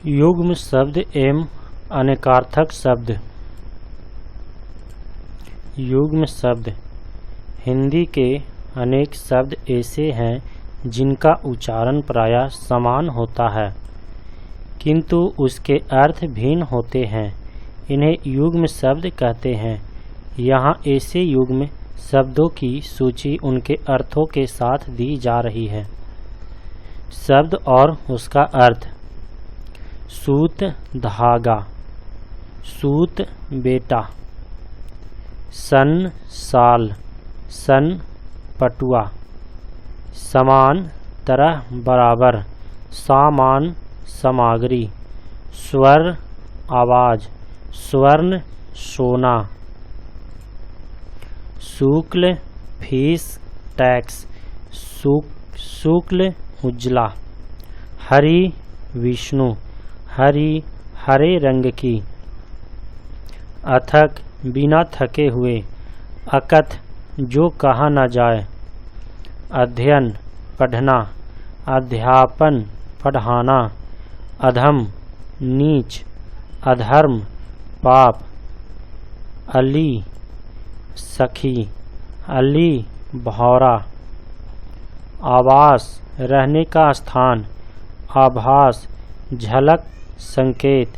युग्म शब्द एवं अनेकार्थक शब्द। युग्म शब्द। हिंदी के अनेक शब्द ऐसे हैं जिनका उच्चारण प्रायः समान होता है किंतु उसके अर्थ भिन्न होते हैं। इन्हें युग्म शब्द कहते हैं। यहाँ ऐसे युग्म शब्दों की सूची उनके अर्थों के साथ दी जा रही है। शब्द और उसका अर्थ। सूत धागा, सूत बेटा। सन साल, सन पटुआ। समान तरह बराबर, सामान सामग्री। स्वर आवाज, स्वर्ण सोना। शुक्ल फीस टैक्स, शुक्ल उजला। हरि विष्णु, हरि हरे रंग की। अथक बिना थके हुए। अकथ जो कहा न जाए। अध्ययन पढ़ना। अध्यापन पढ़ाना। अधम नीच। अधर्म पाप। अली सखी, अली भौरा। आवास रहने का स्थान। आभास झलक संकेत।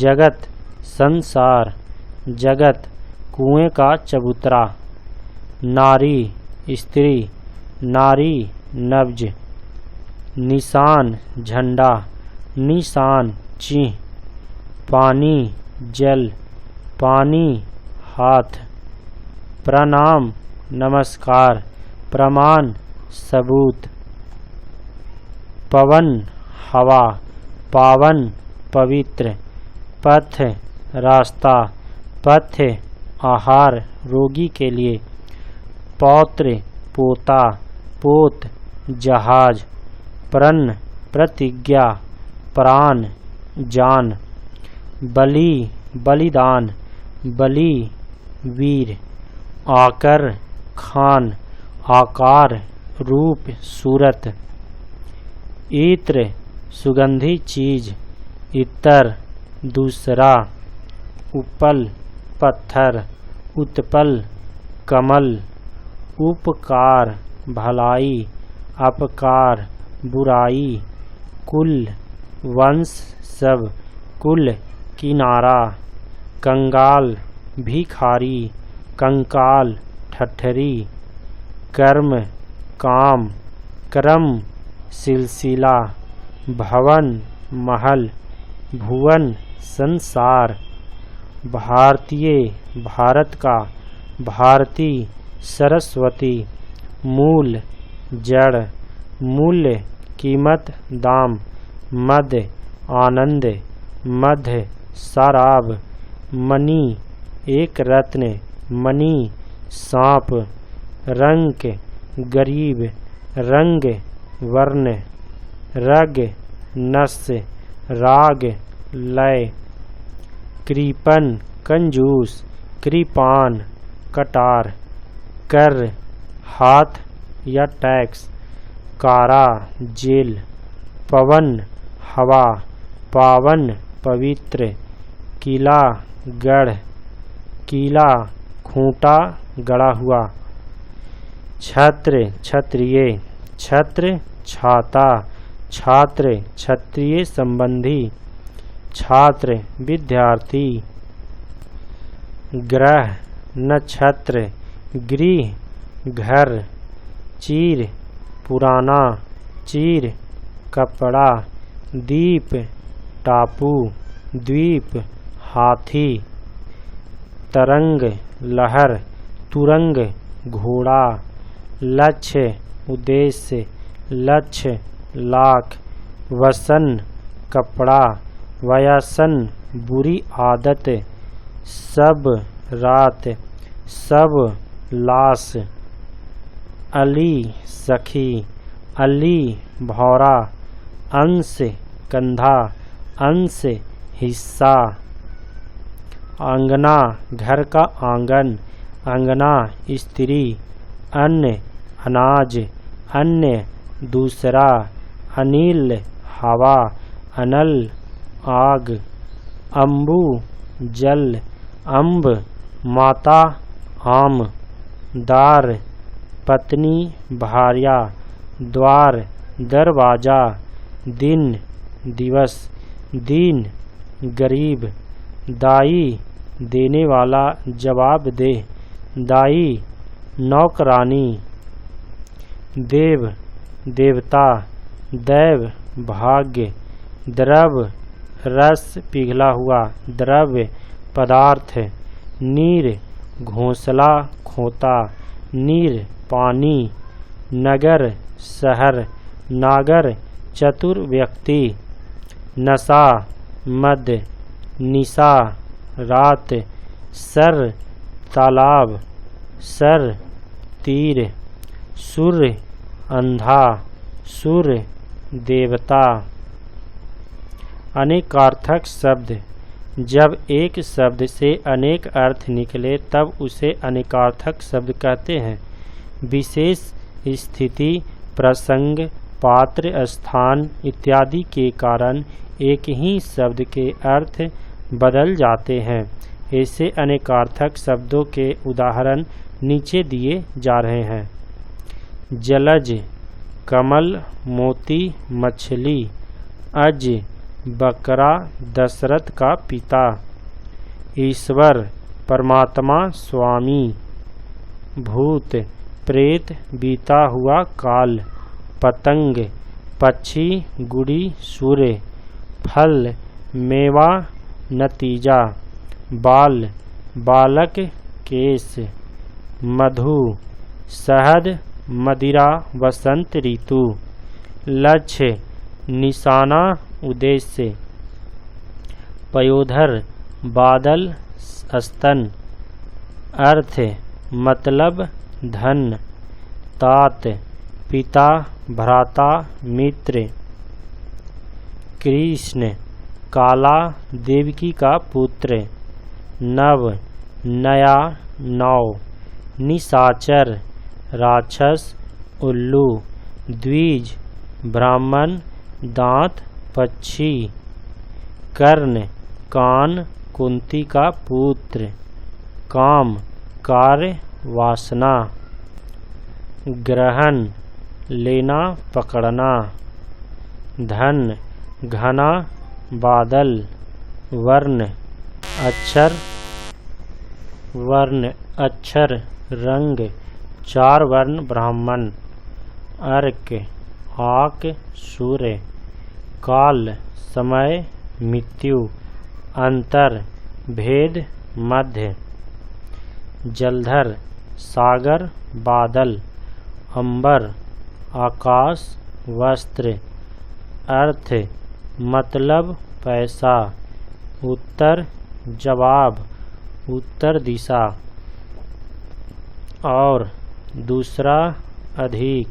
जगत संसार। जगत कुएं का चबूतरा। नारी स्त्री। नारी नब्ज। निशान झंडा। निशान चिन्ह। पानी जल। पानी हाथ। प्रणाम नमस्कार। प्रमाण सबूत। पवन हवा। पावन पवित्र। पथ रास्ता। पथ आहार रोगी के लिए। पौत्र पोता। पोत जहाज। प्रण प्रतिज्ञा। प्राण जान। बलि बलिदान। बलि वीर। आकर खान। आकार रूप सूरत। इत्र सुगंधी चीज। इतर दूसरा। उपल पत्थर। उत्पल कमल। उपकार भलाई। अपकार बुराई। कुल वंश सब। कुल किनारा। कंगाल भिखारी। कंकाल ठठरी। कर्म काम। क्रम सिलसिला। भवन महल। भुवन संसार। भारतीय भारत का। भारती सरस्वती। मूल जड़। मूल्य कीमत दाम। मद आनंद। मध्य शराब। मणि एक रत्न। मणि सांप। रंग गरीब। रंग वर्ण। रग नस। राग लय। कृपण कंजूस। कृपान कटार। कर हाथ या टैक्स। कारा जेल। पवन हवा। पावन पवित्र। किला गढ़। किला खूंटा गड़ा हुआ। छत्र क्षत्रिय। छत्र छाता। छात्र क्षत्रिय संबंधी। छात्र विद्यार्थी। ग्रह नक्षत्र। गृह घर। चीर पुराना। चीर कपड़ा। दीप टापू। द्वीप हाथी। तरंग लहर। तुरंग घोड़ा। लक्ष्य उद्देश्य। लक्ष्य लाख। वसन कपड़ा। वयसन बुरी आदत। सब रात। सब लाश। अली सखी। अली भौरा। अंश कंधा। अंश हिस्सा। आंगना घर का आंगन। अंगना स्त्री। अन्न अनाज। अन्य दूसरा। अनिल हवा। अनल आग, अम्बु जल, अम्ब माता, आम, दार पत्नी भार्या, द्वार दरवाजा, दिन दिवस, दीन गरीब, दाई देने वाला जवाब दे, दाई नौकरानी, देव देवता, दैव भाग्य, द्रव रस पिघला हुआ, द्रव्य पदार्थ, नीर घोंसला खोता, नीर पानी, नगर शहर, नागर चतुर व्यक्ति, नशा मद, निशा रात, सर तालाब, सर तीर, सूर्य अंधा, सूर्य देवता। अनेकार्थक शब्द। जब एक शब्द से अनेक अर्थ निकले तब उसे अनेकार्थक शब्द कहते हैं। विशेष स्थिति, प्रसंग, पात्र, स्थान इत्यादि के कारण एक ही शब्द के अर्थ बदल जाते हैं। ऐसे अनेकार्थक शब्दों के उदाहरण नीचे दिए जा रहे हैं। जलज कमल, मोती, मछली। अज बकरा, दशरथ का पिता। ईश्वर परमात्मा स्वामी। भूत प्रेत, बीता हुआ काल। पतंग पक्षी, गुड़ी सूर्य। फल मेवा, नतीजा। बाल बालक, केश। मधु शहद, मदिरा, वसंत ऋतु। लक्ष्य निशाना, उद्देश्य। पयोधर बादल, स्तन। अर्थ मतलब, धन। तात पिता, भ्राता, मित्र। कृष्ण काला, देवकी का पुत्र। नव नया, नौ। निशाचर राक्षस, उल्लू। द्विज ब्राह्मण, दांत, पक्षी। कर्ण कान, कुंती का पुत्र। काम कार्य, वासना। ग्रहण लेना, पकड़ना। धन घना, बादल। वर्ण अक्षर रंग। चार वर्ण ब्राह्मण। अर्क आक, सूर्य। काल समय, मृत्यु। अंतर भेद, मध्य। जलधर सागर, बादल। अंबर आकाश, वस्त्र। अर्थ मतलब, पैसा। उत्तर जवाब, उत्तर दिशा। और दूसरा अधिक।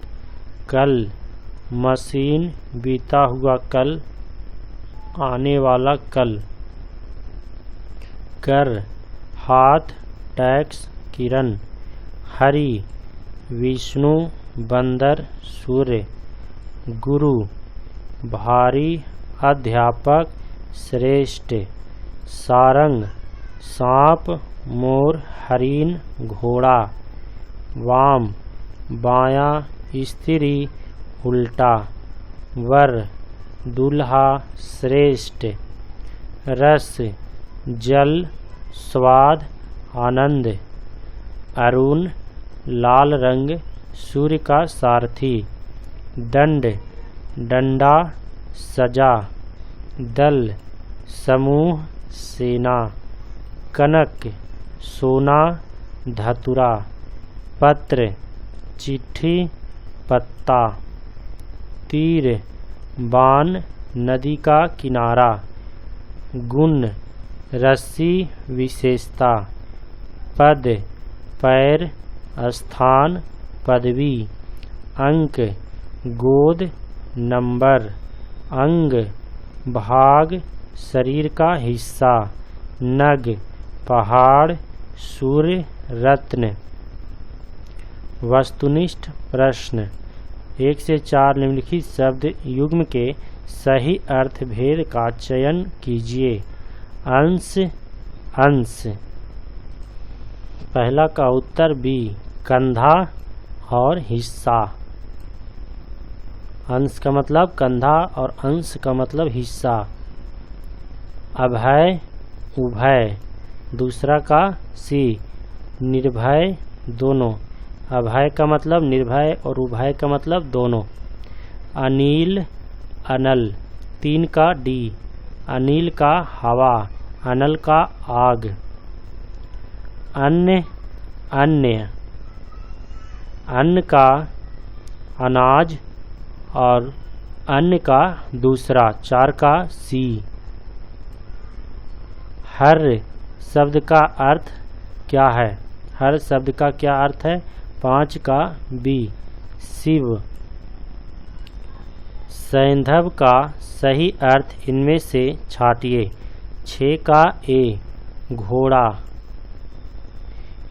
कल मशीन, बीता हुआ कल, आने वाला कल। कर हाथ, टैक्स, किरण। हरि विष्णु, बंदर, सूर्य। गुरु भारी, अध्यापक, श्रेष्ठ। सारंग सांप, मोर, हरिण, घोड़ा। वाम बायां, स्त्री, उल्टा। वर दूल्हा, श्रेष्ठ। रस जल, स्वाद, आनंद। अरुण लाल रंग, सूर्य का सारथी। दंड डंडा, सजा। दल समूह, सेना। कनक सोना, धतुरा। पत्र चिट्ठी, पत्ता। तीर बाण, नदी का किनारा। गुण रस्सी, विशेषता। पद पैर, स्थान, पदवी। अंक गोद, नंबर। अंग भाग, शरीर का हिस्सा। नग पहाड़, सूर्य, रत्न। वस्तुनिष्ठ प्रश्न। 1 से 4 निम्नलिखित शब्द युग्म के सही अर्थ भेद का चयन कीजिए। अंश अंश। पहला का उत्तर बी, कंधा और हिस्सा। अंश का मतलब कंधा और अंश का मतलब हिस्सा। अभय उभय। दूसरा का सी, निर्भय दोनों। अभय का मतलब निर्भय और उभय का मतलब दोनों। अनिल अनल। 3 का डी, अनिल का हवा, अनल का आग। अन्य अन्य। अन्न का अनाज और अन्य का दूसरा। 4 का सी। हर शब्द का अर्थ क्या है? हर शब्द का क्या अर्थ है? 5 का बी, शिव। सैंधव का सही अर्थ इनमें से छांटिए। 6 का ए, घोड़ा।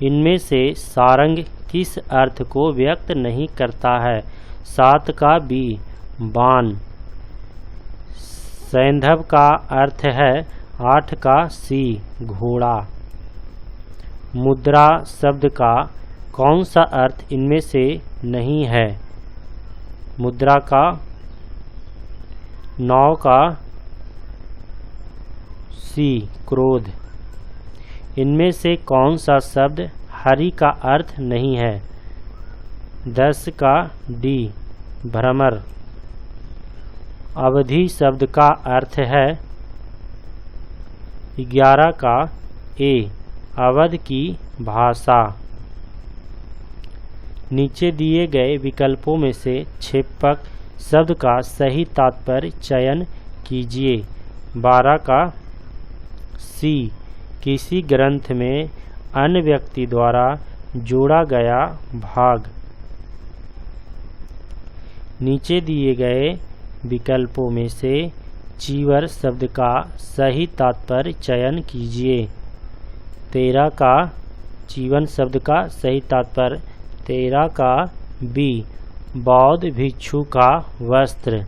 इनमें से सारंग किस अर्थ को व्यक्त नहीं करता है? 7 का बी, बाण। सैंधव का अर्थ है 8 का सी, घोड़ा। मुद्रा शब्द का कौन सा अर्थ इनमें से नहीं है? मुद्रा का 9 का सी, क्रोध। इनमें से कौन सा शब्द हरि का अर्थ नहीं है? 10 का डी, भ्रमर। अवधि शब्द का अर्थ है 11 का ए, अवध की भाषा। नीचे दिए गए विकल्पों में से क्षेपक शब्द का सही तात्पर्य चयन कीजिए। 12 का सी, किसी ग्रंथ में अन्य व्यक्ति द्वारा जोड़ा गया भाग। नीचे दिए गए विकल्पों में से चीवर शब्द का सही तात्पर्य चयन कीजिए। 13 का जीवन शब्द का सही तात्पर्य। 13 का बी, बौद्ध भिक्षु का वस्त्र।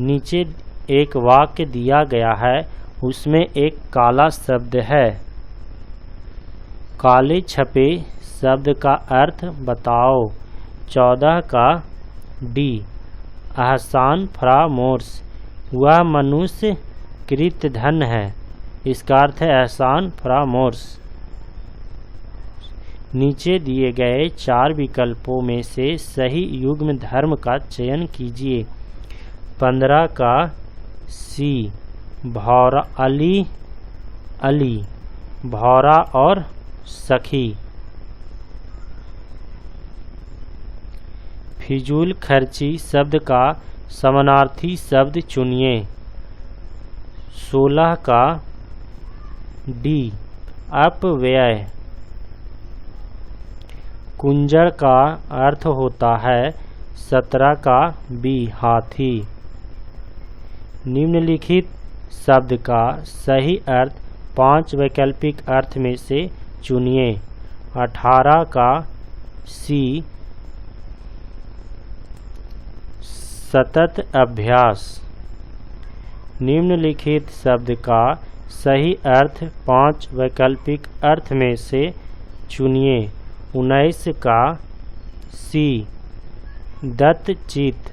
नीचे एक वाक्य दिया गया है, उसमें एक काला शब्द है। काले छपे शब्द का अर्थ बताओ। 14 का डी, आहसान फरामोर्स। वह मनुष्य कृत धन है। इसका अर्थ है एहसान फरामोर्स। नीचे दिए गए 4 विकल्पों में से सही युग्म धर्म का चयन कीजिए। 15 का सी, भौरा अली अली, भौरा और सखी। फिजूल खर्ची शब्द का समानार्थी शब्द चुनिए। 16 का डी, अपव्यय। कुंजड़ का अर्थ होता है 17 का बी, हाथी। निम्नलिखित शब्द का सही अर्थ 5 वैकल्पिक अर्थ में से चुनिए। 18 का सी, सतत अभ्यास। निम्नलिखित शब्द का सही अर्थ 5 वैकल्पिक अर्थ में से चुनिए। 19 का सी, दत्तचित।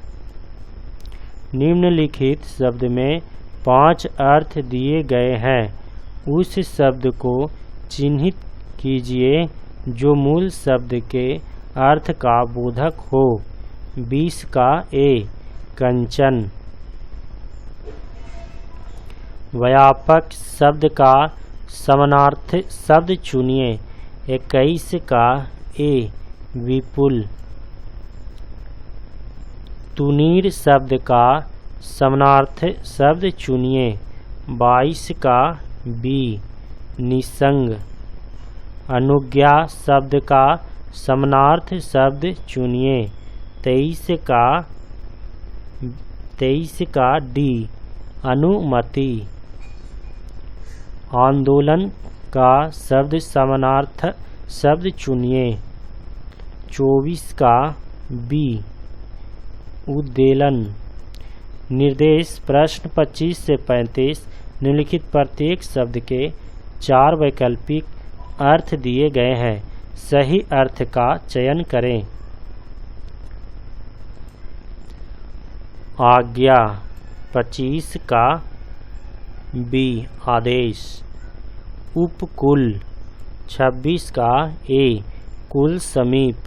निम्नलिखित शब्द में 5 अर्थ दिए गए हैं। उस शब्द को चिन्हित कीजिए जो मूल शब्द के अर्थ का बोधक हो। 20 का ए, कंचन। व्यापक शब्द का समानार्थी शब्द चुनिए। 21 का ए, विपुल। तुनीर शब्द का समानार्थी शब्द चुनिए। 22 का बी, निसंग। अनुज्ञा शब्द का समानार्थ शब्द चुनिए। 23 का डी, अनुमति। आंदोलन का शब्द समानार्थ शब्द चुनिए। 24 का बी, उद्वेलन। निर्देश प्रश्न 25 से 35 निम्नलिखित प्रत्येक शब्द के 4 वैकल्पिक अर्थ दिए गए हैं। सही अर्थ का चयन करें। आज्ञा 25 का बी आदेश। उपकुल 26 का ए कुल समीप।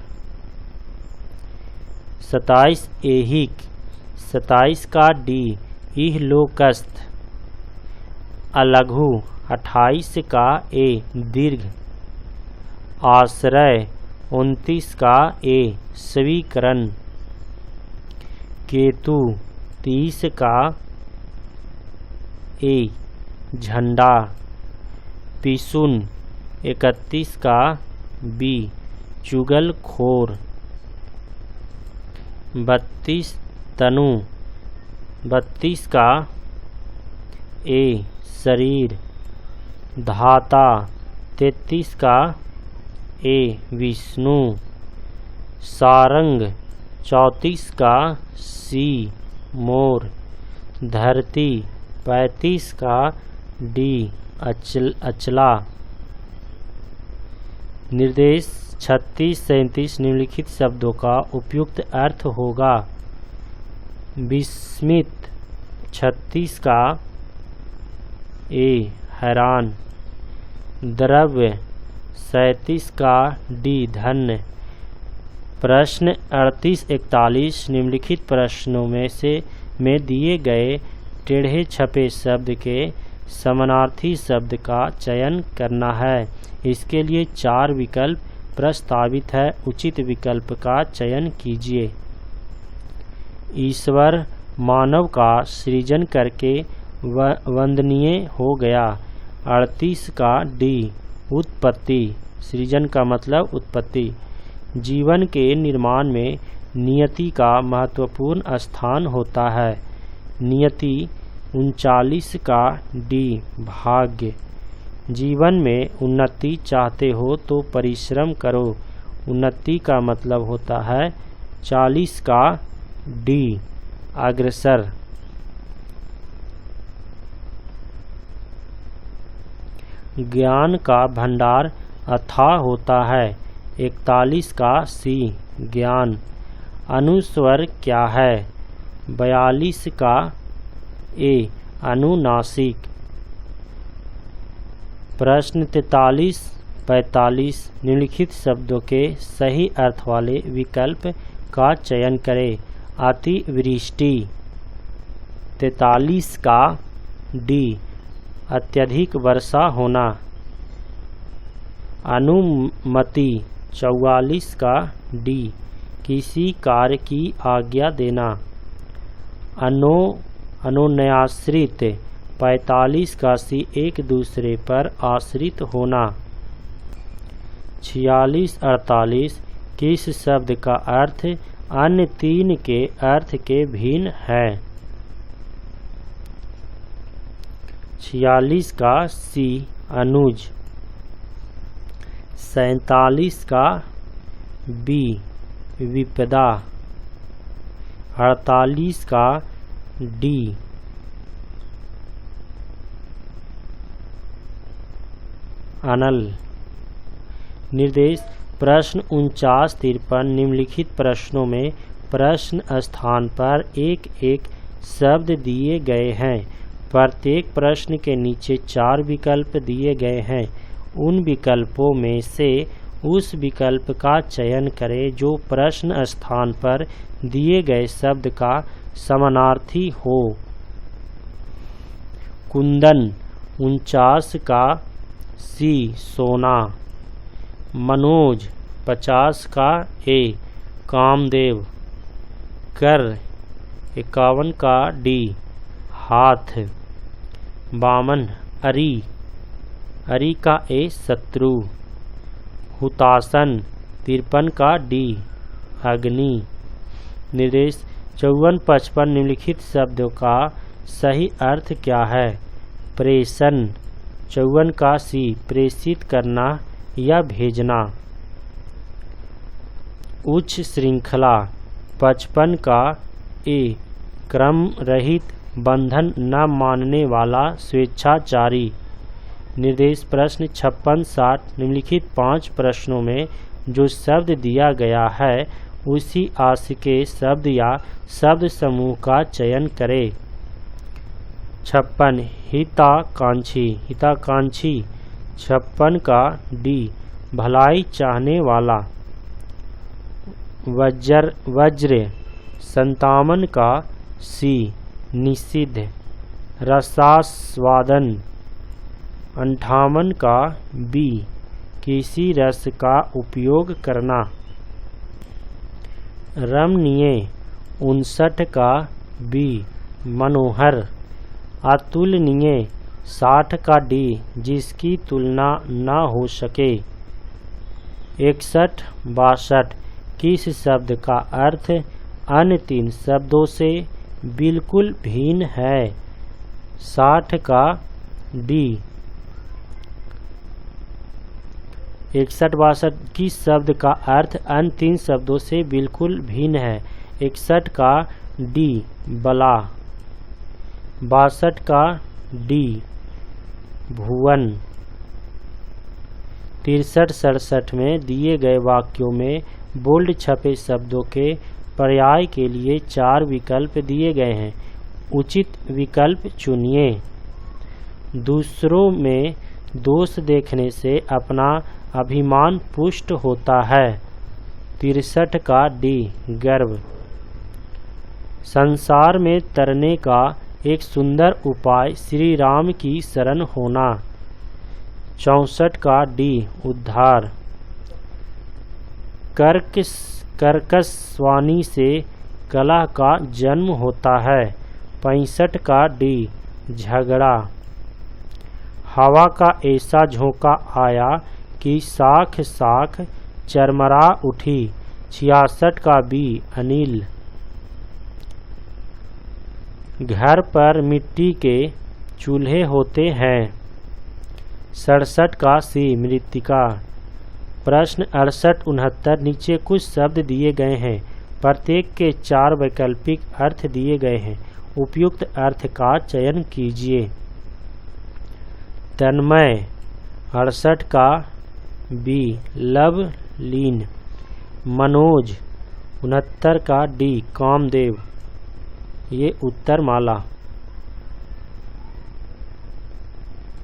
27 ऐहिक 27 का डी इहलोकस्थ। अलघु 28 का ए दीर्घ। आश्रय 29 का ए स्वीकरण। केतु 30 का ए झंडा। पिसुन 31 का बी चुगलखोर। 32 तनु 32 का ए शरीर। धाता 33 का ए विष्णु। सारंग 34 का सी मोर। धरती 35 का डी अचला। निर्देश 36-37 निम्नलिखित शब्दों का उपयुक्त अर्थ होगा। विस्मित 36 का ए हैरान। द्रव्य 37 का डी धन्य। प्रश्न 38-41 निम्नलिखित प्रश्नों में दिए गए टेढ़े छपे शब्द के समानार्थी शब्द का चयन करना है। इसके लिए 4 विकल्प प्रस्तावित है। उचित विकल्प का चयन कीजिए। ईश्वर मानव का सृजन करके वंदनीय हो गया। 38 का डी उत्पत्ति। सृजन का मतलब उत्पत्ति। जीवन के निर्माण में नियति का महत्वपूर्ण स्थान होता है। नियति 39 का डी भाग्य। जीवन में उन्नति चाहते हो तो परिश्रम करो। उन्नति का मतलब होता है 40 का डी अग्रसर। ज्ञान का भंडार अथाह होता है। 41 का सी ज्ञान। अनुस्वर क्या है? 42 का ए अनुनासिक। प्रश्न 43-45 निम्नलिखित शब्दों के सही अर्थ वाले विकल्प का चयन करें। अतिवृष्टि 43 का डी अत्यधिक वर्षा होना। अनुमति 44 का डी किसी कार्य की आज्ञा देना। अनन्याश्रित 45 का सी एक दूसरे पर आश्रित होना। 46-48 किस शब्द का अर्थ अन्य 3 के अर्थ के भिन्न है? 46 का सी अनुज। 47 का बी विपदा। 48 का डी अनल। निर्देश प्रश्न 49-53 निम्नलिखित प्रश्नों में प्रश्न स्थान पर एक एक शब्द दिए गए हैं। प्रत्येक प्रश्न के नीचे 4 विकल्प दिए गए हैं। उन विकल्पों में से उस विकल्प का चयन करें जो प्रश्न स्थान पर दिए गए शब्द का समानार्थी हो। कुंदन 49 का सी सोना। मनोज 50 का ए कामदेव। कर 51 का डी हाथ। बामन अरी का ए शत्रु। हुतासन 53 का डी अग्नि। निर्देश 54-55 निम्नलिखित शब्दों का सही अर्थ क्या है? प्रेषण 54 का सी प्रेषित करना या भेजना। उच्च श्रृंखला 55 का ए क्रम रहित बंधन न मानने वाला स्वेच्छाचारी। निर्देश प्रश्न 56-60 निम्नलिखित 5 प्रश्नों में जो शब्द दिया गया है उसी आशय के शब्द या शब्द समूह का चयन करें। 56 हिताकांक्षी। हिताकांक्षी 56 का डी भलाई चाहने वाला। वज्र 57 का सी निषिद्ध। रसास्वादन 58 का बी किसी रस का उपयोग करना। रमणीय 59 का बी मनोहर। अतुलनीय 60 का डी जिसकी तुलना न हो सके। 61-62 किस शब्द का अर्थ अन्य 3 शब्दों से बिल्कुल भिन्न है। 60 का डी। 61-62 किस शब्द का अर्थ अन्य 3 शब्दों से बिल्कुल भिन्न है। 61 का डी बला। 62 का डी भुवन। 63-67 में दिए गए वाक्यों में बोल्ड छपे शब्दों के पर्याय के लिए 4 विकल्प दिए गए हैं। उचित विकल्प चुनिए। दूसरों में दोष देखने से अपना अभिमान पुष्ट होता है। 63 का डी गर्व। संसार में तरने का एक सुंदर उपाय श्री राम की शरण होना। 64 का डी उद्धार। कर्कश वाणी से कलह का जन्म होता है। 65 का डी झगड़ा। हवा का ऐसा झोंका आया कि साख साख चरमरा उठी। 66 का बी अनिल। घर पर मिट्टी के चूल्हे होते हैं। 67 का सी मृत्तिका। प्रश्न 68-69 नीचे कुछ शब्द दिए गए हैं। प्रत्येक के 4 वैकल्पिक अर्थ दिए गए हैं। उपयुक्त अर्थ का चयन कीजिए। तन्मय 68 का बी लवलीन। मनोज 69 का डी कामदेव। ये उत्तर माला।